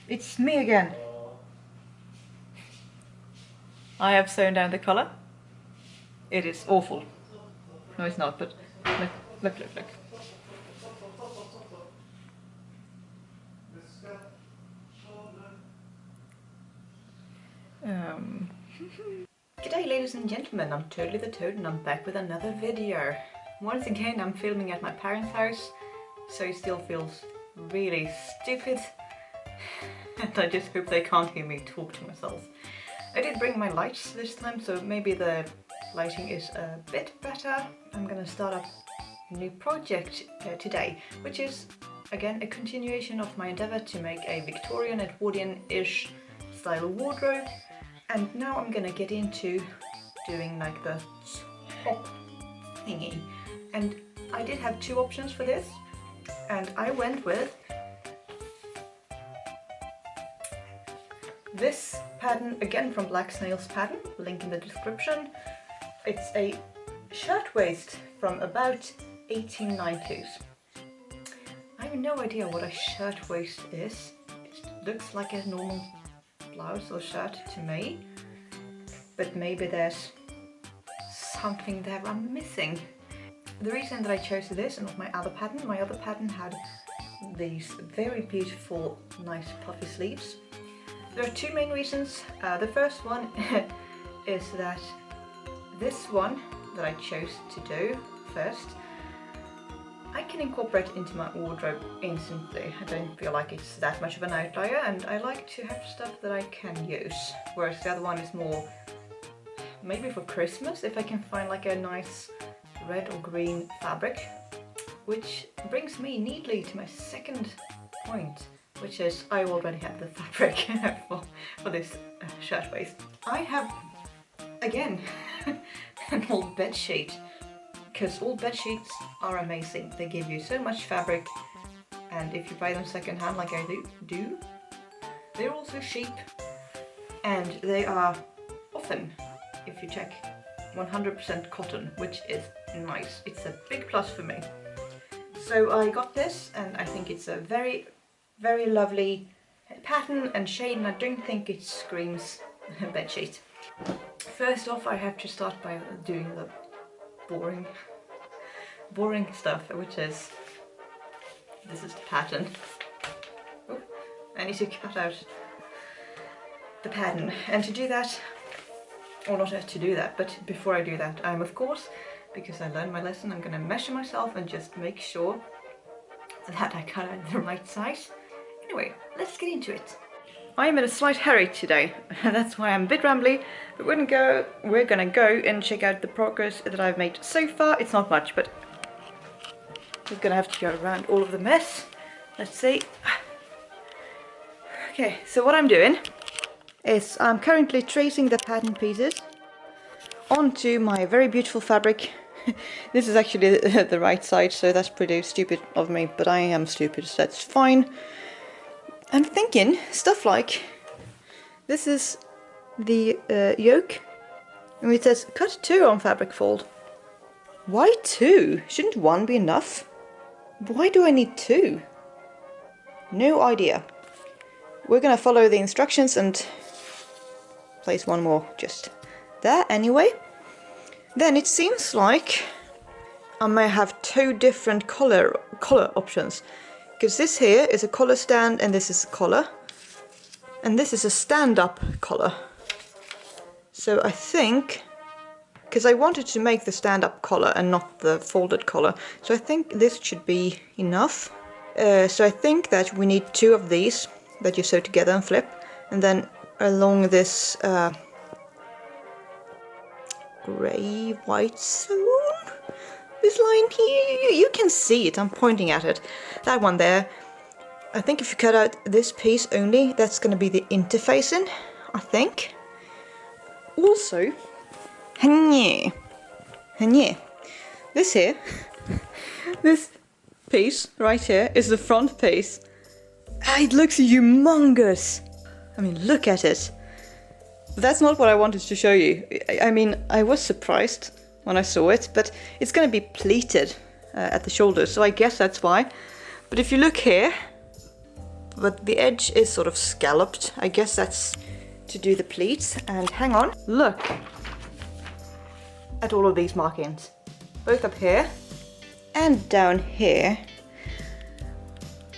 It's me again. I have sewn down the collar. It is awful. No, it's not, but look. G'day ladies and gentlemen, I'm Totally the Toad and I'm back with another video. Once again I'm filming at my parents' house, so it still feels really stupid. And I just hope they can't hear me talk to myself. I did bring my lights this time, so maybe the lighting is a bit better. I'm gonna start up a new project today, which is again a continuation of my endeavour to make a Victorian Edwardian-ish style wardrobe. And now I'm gonna get into doing like the top thingy. And I did have two options for this, and I went with this pattern, again from Black Snail's pattern, link in the description. It's a shirtwaist from about 1890s. I have no idea what a shirtwaist is. It looks like a normal blouse or shirt to me, but maybe there's something there I'm missing. The reason that I chose this and not my other pattern had these very beautiful, nice puffy sleeves. There are two main reasons. The first one is that this one that I chose to do first, I can incorporate into my wardrobe instantly. I don't feel like it's that much of an outlier, and I like to have stuff that I can use. Whereas the other one is more maybe for Christmas, if I can find like a nice red or green fabric. Which brings me neatly to my second point, which is I already have the fabric for this shirtwaist. I have, again, an old bed sheet. Because old bed sheets are amazing. They give you so much fabric, and if you buy them secondhand like I do, they're also cheap, and they are often, if you check, 100% cotton, which is nice. It's a big plus for me. So I got this, and I think it's a very, very lovely pattern and shade, and I don't think it screams bed sheet. First off, I have to start by doing the boring stuff, which is, this is the pattern. Ooh, I need to cut out the pattern, and to do that, or not to do that, but before I do that, I'm of course, because I learned my lesson, I'm gonna measure myself and just make sure that I cut out the right size. Anyway, let's get into it. I'm in a slight hurry today, that's why I'm a bit rambly, but we're gonna go and check out the progress that I've made so far. It's not much, but we're gonna have to go around all of the mess. Let's see. Okay, so what I'm doing is I'm currently tracing the pattern pieces onto my very beautiful fabric. This is actually the right side, so that's pretty stupid of me, but I am stupid, so that's fine. I'm thinking stuff like, this is the yoke, and it says cut 2 on fabric fold. Why 2? Shouldn't 1 be enough? Why do I need 2? No idea. We're gonna follow the instructions and place 1 more just there anyway. Then it seems like I may have 2 different collar options. Because this here is a collar stand and this is a collar. And this is a stand-up collar. So I think, because I wanted to make the stand-up collar and not the folded collar, so I think this should be enough. So I think that we need 2 of these that you sew together and flip. And then along this grey-white sewn, this line here, you can see it, I'm pointing at it. That one there. I think if you cut out this piece only, that's going to be the interfacing, I think. Also, this here, this piece right here is the front piece. It looks humongous. I mean, look at it. But that's not what I wanted to show you. I mean, I was surprised when I saw it, but it's going to be pleated at the shoulders, so I guess that's why. But if you look here, but the edge is sort of scalloped. I guess that's to do the pleats. And hang on, look at all of these markings, both up here and down here.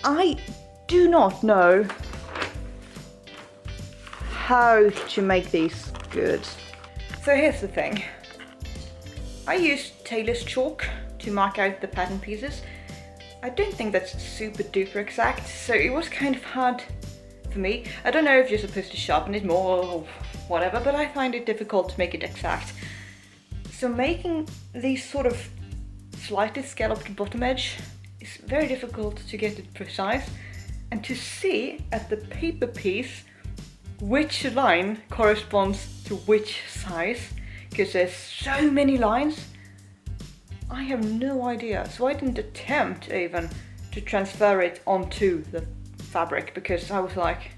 I do not know how to make these good. So here's the thing. I used tailor's chalk to mark out the pattern pieces. I don't think that's super duper exact, so it was kind of hard for me. I don't know if you're supposed to sharpen it more or whatever, but I find it difficult to make it exact. So making these sort of slightly scalloped bottom edge is very difficult to get it precise, and to see at the paper piece which line corresponds to which size, because there's so many lines. I have no idea, so I didn't attempt even to transfer it onto the fabric, because I was like,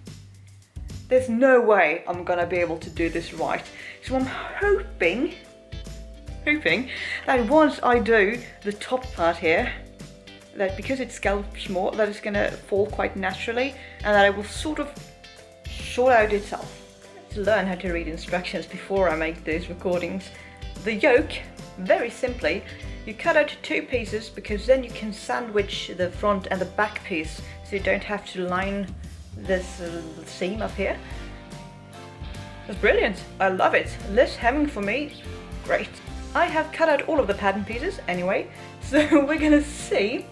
there's no way I'm gonna be able to do this right. So I'm hoping that once I do the top part here, that because it scallops more, that it's gonna fall quite naturally, and that it will sort of sort out itself. To learn how to read instructions before I make these recordings. The yoke, very simply, you cut out 2 pieces, because then you can sandwich the front and the back piece, so you don't have to line this seam up here. That's brilliant, I love it. Less hemming for me, great. I have cut out all of the pattern pieces anyway, so we're gonna see,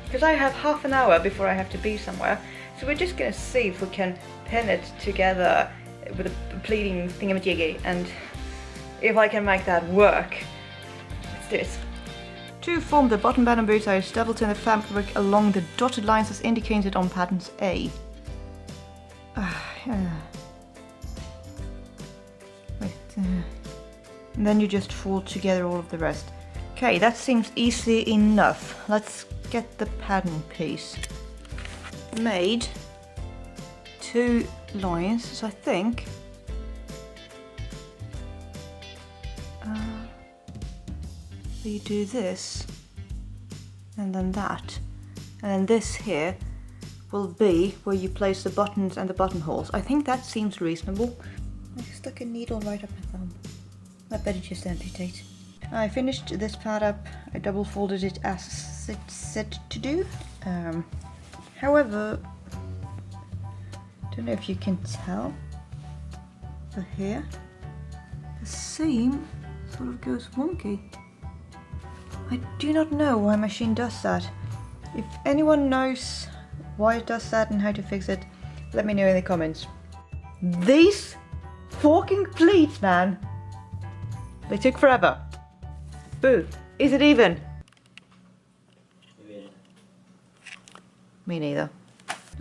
because I have half an hour before I have to be somewhere, so we're just gonna see if we can pin it together with a pleating thingamajiggy, and if I can make that work. Let's do it. To form the bottom pattern boots, I double turn the fabric along the dotted lines as indicated on patterns A. And then you just fold together all of the rest. Okay, that seems easy enough. Let's get the pattern piece made. 2 lines, so I think you do this and then that, and then this here will be where you place the buttons and the buttonholes. I think that seems reasonable. I stuck a needle right up my thumb. I better just amputate. I finished this part up. I double folded it as it's said to do. However, don't know if you can tell, but here the seam sort of goes wonky. I do not know why machine does that. If anyone knows why it does that and how to fix it, let me know in the comments. These fucking pleats, man! They took forever. Boo, is it even? Me neither.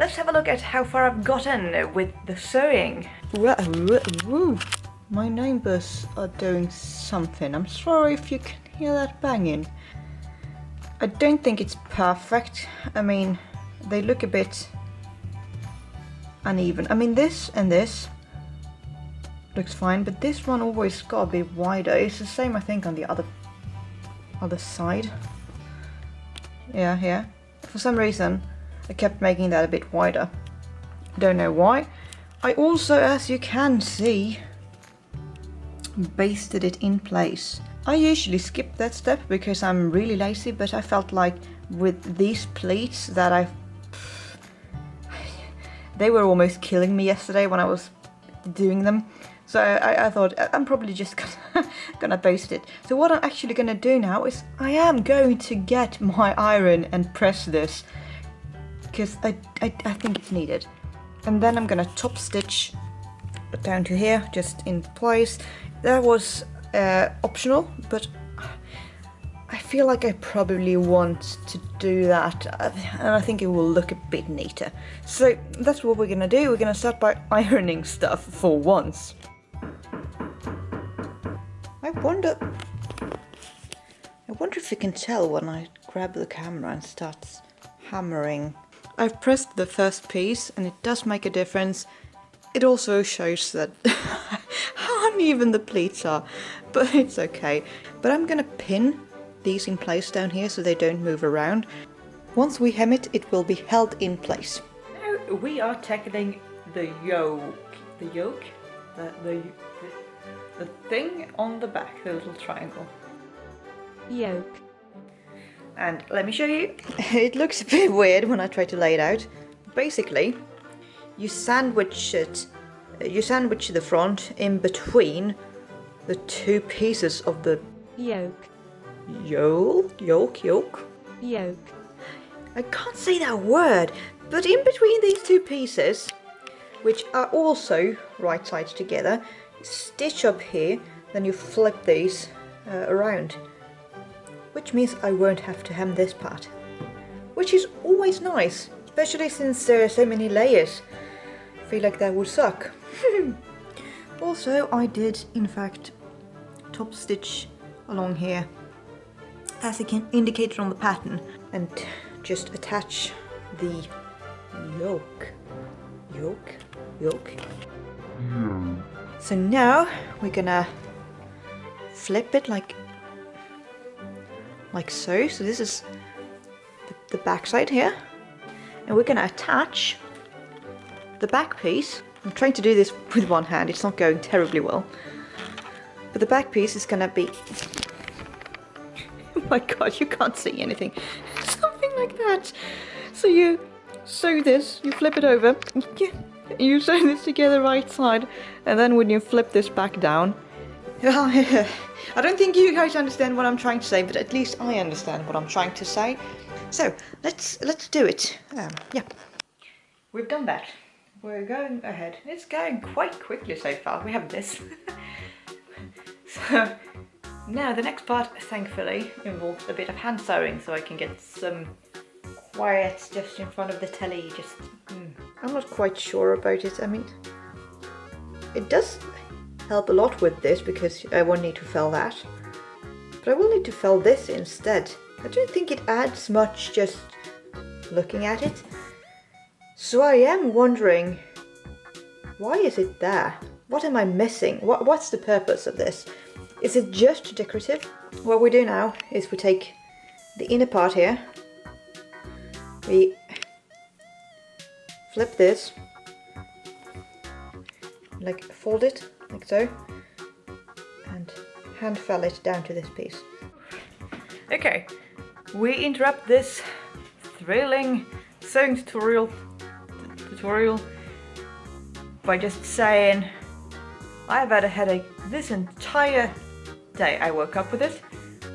Let's have a look at how far I've gotten with the sewing. Woo. My neighbours are doing something. I'm sorry if you can hear that banging. I don't think it's perfect. I mean, they look a bit uneven. I mean, this and this looks fine, but this one always got a bit wider. It's the same, I think, on the other side. Yeah, here. For some reason, I kept making that a bit wider. Don't know why. I also, as you can see, basted it in place. I usually skip that step because I'm really lazy, but I felt like with these pleats that they were almost killing me yesterday when I was doing them. So I thought I'm probably just gonna baste it. So what I'm actually gonna do now is I am going to get my iron and press this, because I think it's needed. And then I'm gonna top stitch down to here, just in place. That was optional, but I feel like I probably want to do that, and I think it will look a bit neater. So that's what we're gonna do. We're gonna start by ironing stuff for once. I wonder if you can tell when I grab the camera and start hammering. I've pressed the first piece and it does make a difference. It also shows that how uneven the pleats are, but it's okay. But I'm gonna pin these in place down here so they don't move around. Once we hem it, it will be held in place. Now we are tackling the yoke. The yoke? The thing on the back, the little triangle. Yoke. And let me show you. It looks a bit weird when I try to lay it out. Basically, you sandwich it. You sandwich the front in between the two pieces of the Yoke. Yoke. I can't say that word, but in between these two pieces, which are also right sides together, stitch up here, then you flip these around. Which means I won't have to hem this part. Which is always nice, especially since there are so many layers. I feel like that would suck. Also, I did, in fact, top stitch along here, as indicated on the pattern, and just attach the yoke. So now we're gonna flip it like so. So this is the back side here, and we're gonna attach the back piece. I'm trying to do this with one hand, it's not going terribly well. But the back piece is gonna be... Oh my god, you can't see anything. Something like that. So you sew this, you flip it over, you sew this together right side, and then when you flip this back down... I don't think you guys understand what I'm trying to say, but at least I understand what I'm trying to say. So, let's do it. Yeah. We've done that. We're going ahead. It's going quite quickly so far. We have this. So now the next part, thankfully, involves a bit of hand sewing, so I can get some quiet just in front of the telly. I'm not quite sure about it. I mean, it does help a lot with this because I won't need to fell that, but I will need to fell this instead. I don't think it adds much just looking at it. So I am wondering, why is it there? What am I missing? What's the purpose of this? Is it just decorative? What we do now is we take the inner part here, we flip this, like fold it, like so, and hand fell it down to this piece. Okay, we interrupt this thrilling sewing tutorial by just saying I've had a headache this entire day. I woke up with it,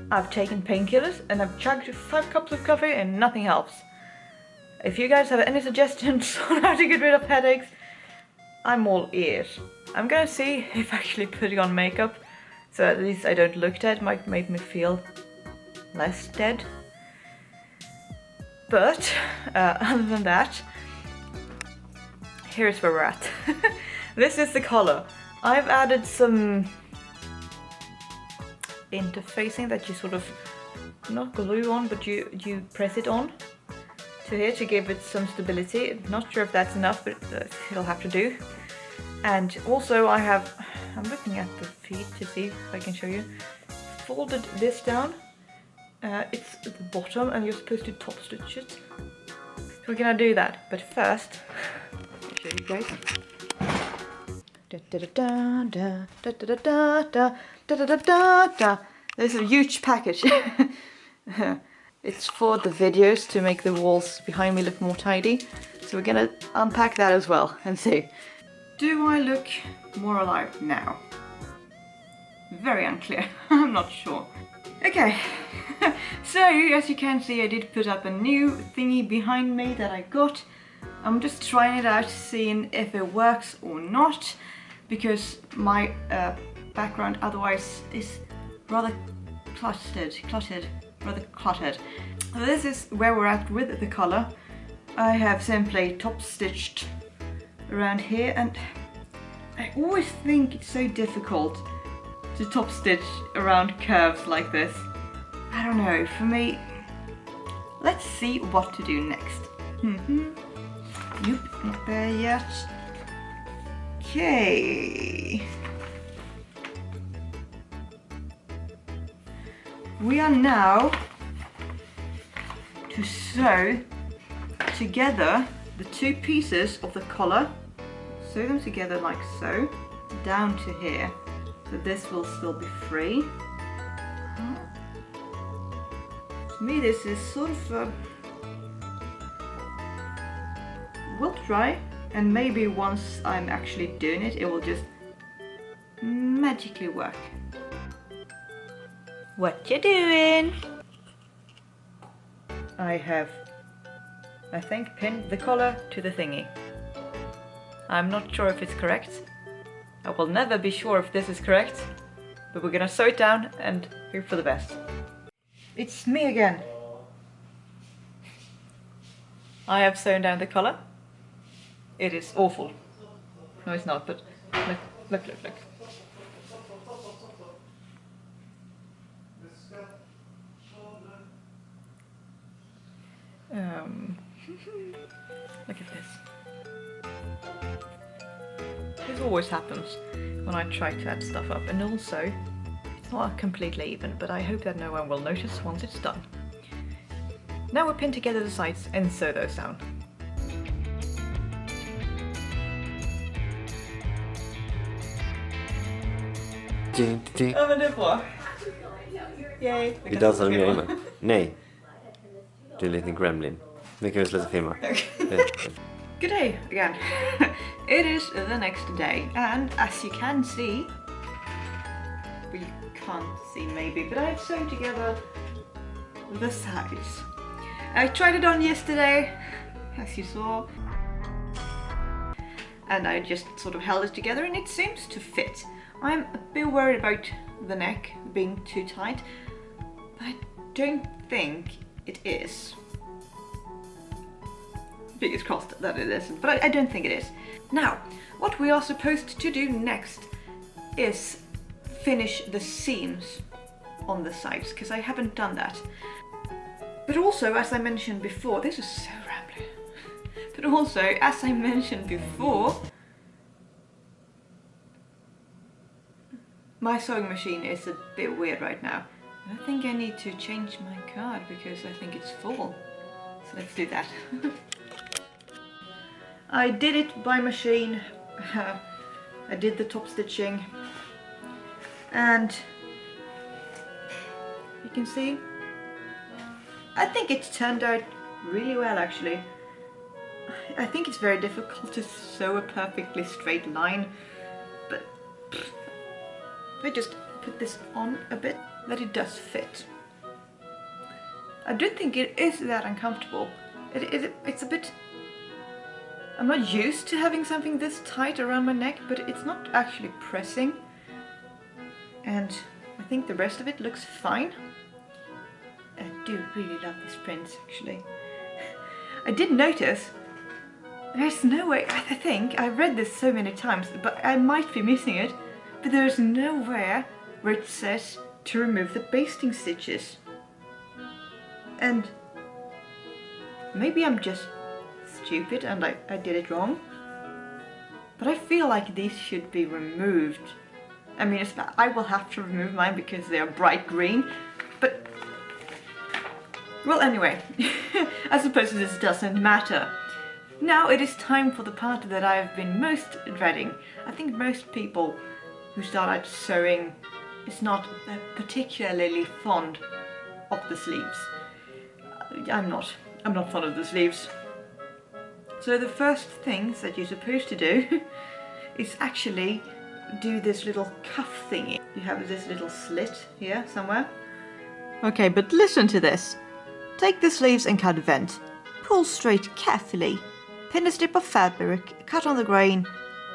I've taken painkillers, and I've chugged 5 cups of coffee and nothing helps. If you guys have any suggestions on how to get rid of headaches, I'm all ears. I'm gonna see if actually putting on makeup, so at least I don't look dead, might make me feel less dead. But other than that, here's where we're at. This is the color. I've added some interfacing that you sort of not glue on, but you press it on to here to give it some stability. Not sure if that's enough, but it'll have to do. And also I'm looking at the feet to see if I can show you. Folded this down. It's at the bottom and you're supposed to top stitch it. So we're gonna do that, but first, I'll show you guys. There's a huge package. It's for the videos to make the walls behind me look more tidy. So we're gonna unpack that as well and see. Do I look more alive now? Very unclear. I'm not sure. Okay, so as you can see, I did put up a new thingy behind me that I got. I'm just trying it out, seeing if it works or not, because my background otherwise is rather cluttered. This is where we're at with the color. I have simply top stitched around here, and I always think it's so difficult to top stitch around curves like this. I don't know, for me, let's see what to do next. Nope, not there yet. Okay. We are now to sew together the two pieces of the collar, sew them together like so, down to here. So this will still be free. To me this is sort of we'll try, and maybe once I'm actually doing it, it will just magically work. What you doing? I think, pinned the collar to the thingy. I'm not sure if it's correct. I will never be sure if this is correct, but we're gonna sew it down and hope for the best. It's me again. I have sewn down the collar. It is awful. No, it's not, but look. Look at this. This always happens when I try to add stuff up, and also it's not completely even, but I hope that no one will notice once it's done. Now we pin together the sides and sew those down. Ja men det är bra. Yay. Vi dansar med mig med. Nej. Du är en liten gremlin. Nu kan vi sluta filma. Good day again. It is the next day, and as you can see, well, you can't see maybe, but I've sewn together the sides. I tried it on yesterday, as you saw, and I just sort of held it together and it seems to fit. I'm a bit worried about the neck being too tight, but I don't think it is. Fingers crossed that it isn't, but I don't think it is. Now, what we are supposed to do next is finish the seams on the sides, because I haven't done that. But also, as I mentioned before, this is so rambling. But also, as I mentioned before, my sewing machine is a bit weird right now. I think I need to change my card because I think it's full. So let's do that. I did it by machine. I did the top stitching, and you can see I think it turned out really well actually. I think it's very difficult to sew a perfectly straight line, but if I just put this on a bit, that it does fit. I don't think it is that uncomfortable. It's a bit... I'm not used to having something this tight around my neck, but it's not actually pressing. And I think the rest of it looks fine. I do really love this print actually. I did notice there's no way, I think, I've read this so many times, but I might be missing it, but there's nowhere where it says to remove the basting stitches. And maybe I'm just stupid and I did it wrong, but I feel like these should be removed. I mean, I will have to remove mine because they are bright green, but well, anyway, I suppose this doesn't matter. Now it is time for the part that I've been most dreading. I think most people who start out sewing is not particularly fond of the sleeves. I'm not fond of the sleeves. So the first things that you're supposed to do is actually do this little cuff thingy. You have this little slit here somewhere. Okay, but listen to this. Take the sleeves and cut a vent. Pull straight carefully. Pin a strip of fabric, cut on the grain,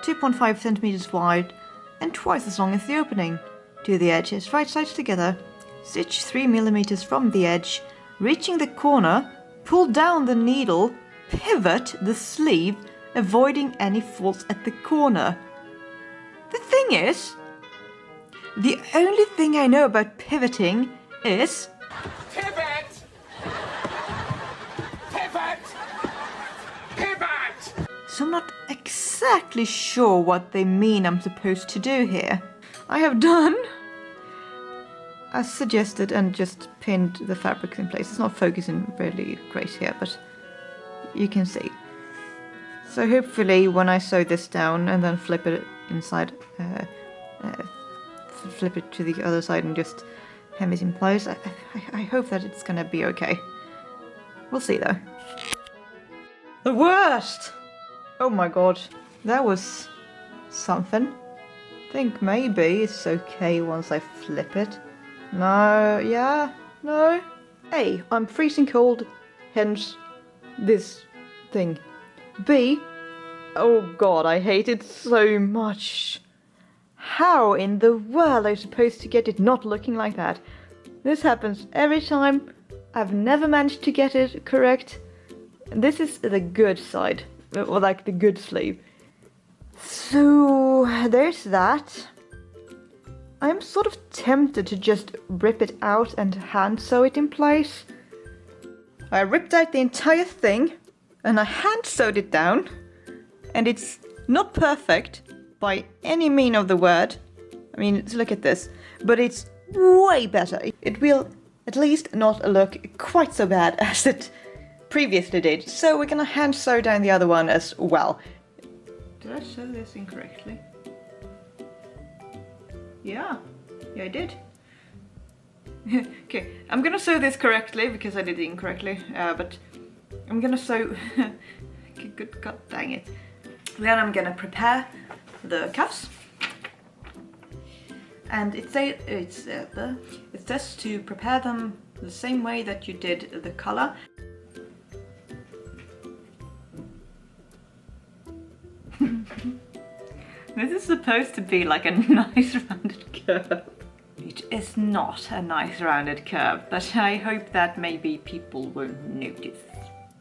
2.5 centimeters wide and twice as long as the opening. Do the edges right sides together. Stitch 3 millimeters from the edge. Reaching the corner, pull down the needle, pivot the sleeve, avoiding any faults at the corner. The thing is, the only thing I know about pivoting is... Pivot! Pivot! Pivot! So I'm not exactly sure what they mean I'm supposed to do here. I have done as suggested and just pinned the fabric in place. It's not focusing really great here, but you can see. So hopefully when I sew this down and then flip it inside, flip it to the other side and just hem it in place, I hope that it's gonna be okay. We'll see though. The worst! Oh my god, that was something. Think maybe it's okay once I flip it. No, yeah, no. A, I'm freezing cold, hence this thing. B, oh god, I hate it so much. How in the world am I supposed to get it not looking like that? This happens every time. I've never managed to get it correct. This is the good side, or like the good sleeve. So there's that. I'm sort of tempted to just rip it out and hand sew it in place. I ripped out the entire thing and I hand sewed it down, and it's not perfect by any mean of the word. I mean, look at this, but it's way better. It will at least not look quite so bad as it previously did. So we're gonna hand sew down the other one as well. Did I sew this incorrectly? Yeah, I did. Okay, I'm gonna sew this correctly because I did it incorrectly, but I'm gonna sew... Good god dang it. Then I'm gonna prepare the cuffs. And it says to prepare them the same way that you did the collar. This is supposed to be like a nice rounded curve. It is not a nice rounded curve, but I hope that maybe people won't notice.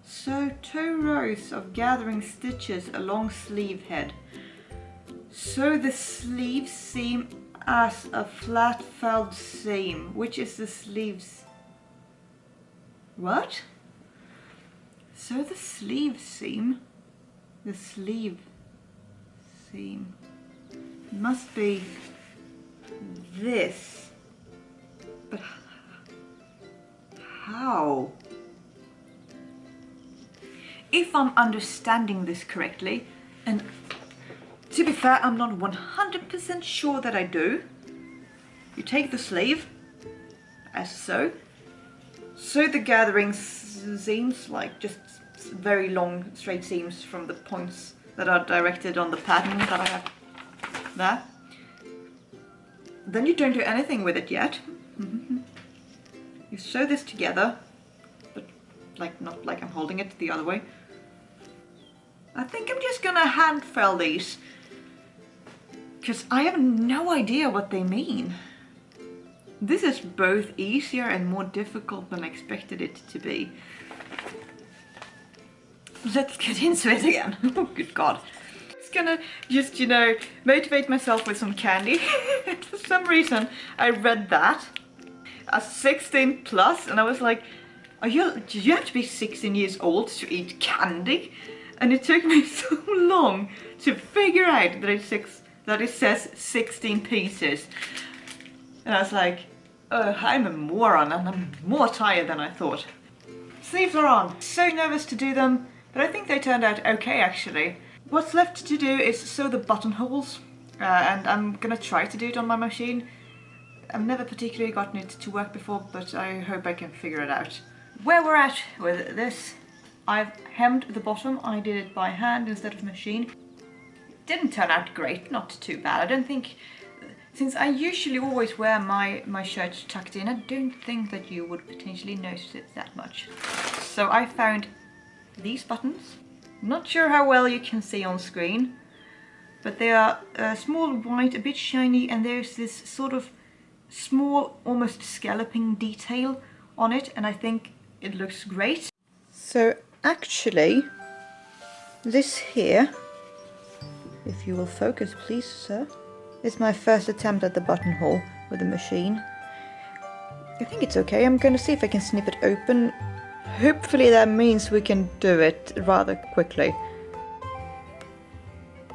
So 2 rows of gathering stitches along sleeve head. Sew the sleeve seam as a flat felled seam. Which is the sleeves? What? Sew the sleeve seam? The sleeve seam must be this. But how? If I'm understanding this correctly, and to be fair, I'm not 100% sure that I do. You take the sleeve, as so. Sew the gathering seams, like just very long straight seams from the points that are directed on the pattern that I have there. Then you don't do anything with it yet. You sew this together, but like not like I'm holding it the other way. I think I'm just gonna hand fell these, because I have no idea what they mean. This is both easier and more difficult than I expected it to be. Let's get into it again. Oh, good god. Just gonna just, you know, motivate myself with some candy. For some reason, I read that as 16 plus, and I was like, do you have to be 16 years old to eat candy? And it took me so long to figure out that it says 16 pieces. And I was like, oh, I'm a moron, and I'm more tired than I thought. Sleeves are on. So nervous to do them, but I think they turned out okay actually. What's left to do is sew the buttonholes, and I'm gonna try to do it on my machine. I've never particularly gotten it to work before, but I hope I can figure it out. Where we're at with this, I've hemmed the bottom. I did it by hand instead of machine. It didn't turn out great, not too bad. I don't think, since I usually always wear my shirts tucked in, I don't think that you would potentially notice it that much. So I found these buttons. Not sure how well you can see on screen, but they are small, white, a bit shiny, and there's this sort of small, almost scalloping detail on it, and I think it looks great. So actually, this here, if you will focus please sir, is my first attempt at the buttonhole with the machine. I think it's okay. I'm going to see if I can snip it open. Hopefully that means we can do it rather quickly.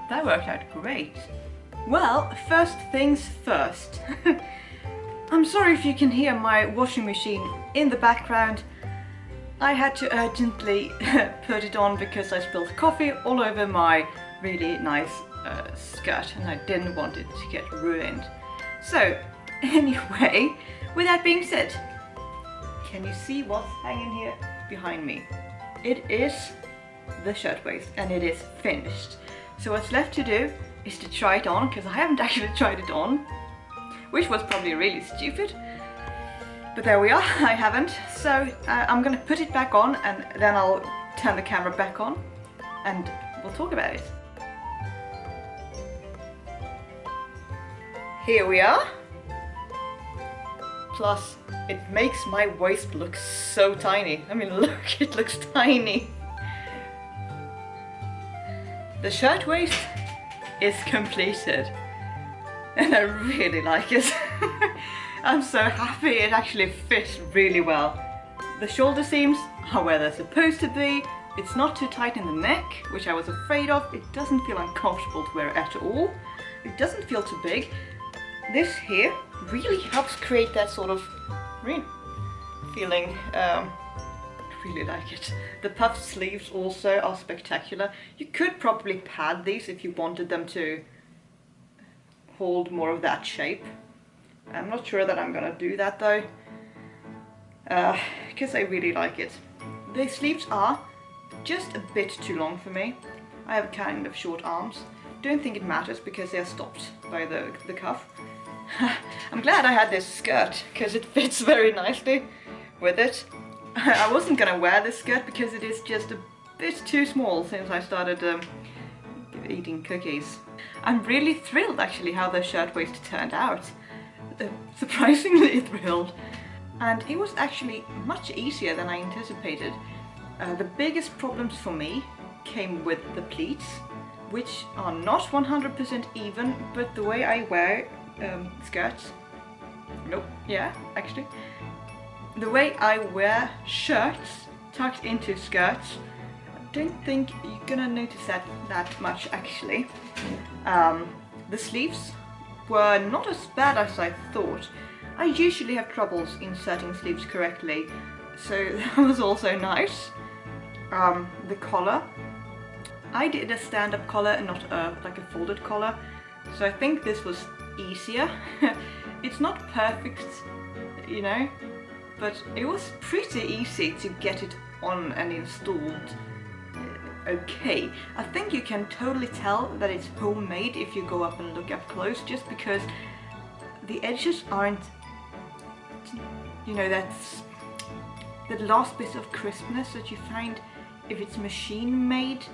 That worked out great. Well, first things first. I'm sorry if you can hear my washing machine in the background. I had to urgently put it on because I spilled coffee all over my really nice skirt and I didn't want it to get ruined. So anyway, with that being said, can you see what's hanging here behind me? It is the shirtwaist and it is finished. So what's left to do is to try it on, because I haven't actually tried it on, which was probably really stupid. But there we are, I haven't. So I'm gonna put it back on and then I'll turn the camera back on and we'll talk about it. Here we are. Plus, it makes my waist look so tiny. I mean, look, it looks tiny. The shirtwaist is completed and I really like it. I'm so happy it actually fits really well. The shoulder seams are where they're supposed to be. It's not too tight in the neck, which I was afraid of. It doesn't feel uncomfortable to wear at all. It doesn't feel too big. This here really helps create that sort of feeling. Really like it. The puffed sleeves also are spectacular. You could probably pad these if you wanted them to hold more of that shape. I'm not sure that I'm gonna do that though, because I really like it. The sleeves are just a bit too long for me. I have kind of short arms. Don't think it matters because they're stopped by the cuff. I'm glad I had this skirt because it fits very nicely with it. I wasn't gonna wear this skirt because it is just a bit too small since I started eating cookies. I'm really thrilled actually how the shirtwaist turned out. Surprisingly thrilled. And it was actually much easier than I anticipated. The biggest problems for me came with the pleats, which are not 100% even, but the way I wear skirts, nope, yeah, actually. The way I wear shirts tucked into skirts, I don't think you're gonna notice that much actually. The sleeves were not as bad as I thought. I usually have troubles inserting sleeves correctly, so that was also nice. The collar, I did a stand-up collar and not like a folded collar, so I think this was easier. It's not perfect, you know, but it was pretty easy to get it on and installed. Okay, I think you can totally tell that it's homemade if you go up and look up close, just because the edges aren't, you know, that's the last bit of crispness that you find if it's machine made.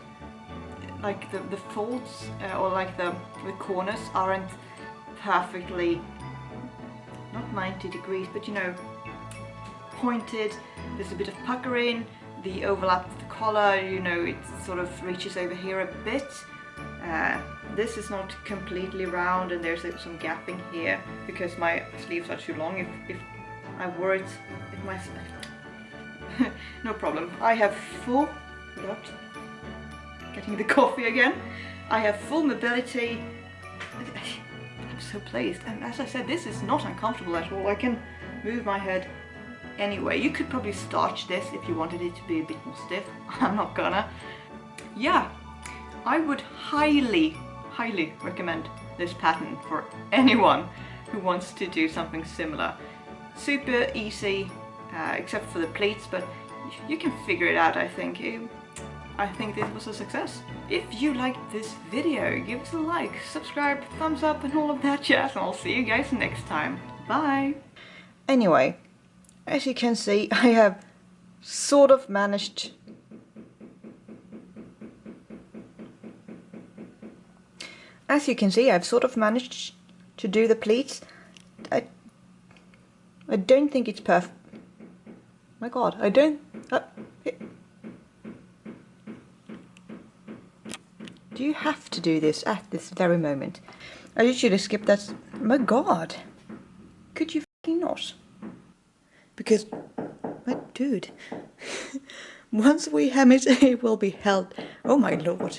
Like the folds or like the corners aren't perfectly, not 90 degrees, but you know, pointed. There's a bit of puckering. The overlap of the collar, you know, it sort of reaches over here a bit. This is not completely round and there's some gapping here because my sleeves are too long. If I wore it, no problem. I have full, without getting the coffee again, I have full mobility. I'm so pleased, and as I said, this is not uncomfortable at all. I can move my head anyway. You could probably starch this if you wanted it to be a bit more stiff. I'm not gonna. Yeah, I would highly recommend this pattern for anyone who wants to do something similar. Super easy, except for the pleats, but you can figure it out, I think. I think this was a success. If you liked this video, give us a like, subscribe, thumbs up and all of that jazz, and I'll see you guys next time. Bye! Anyway, as you can see, I have sort of managed to do the pleats. I don't think it's perfect. My God, I don't. Do you have to do this at this very moment? I should have skipped that. My God, could you fucking not? Because, my dude, once we hem it, it will be held. Oh my Lord.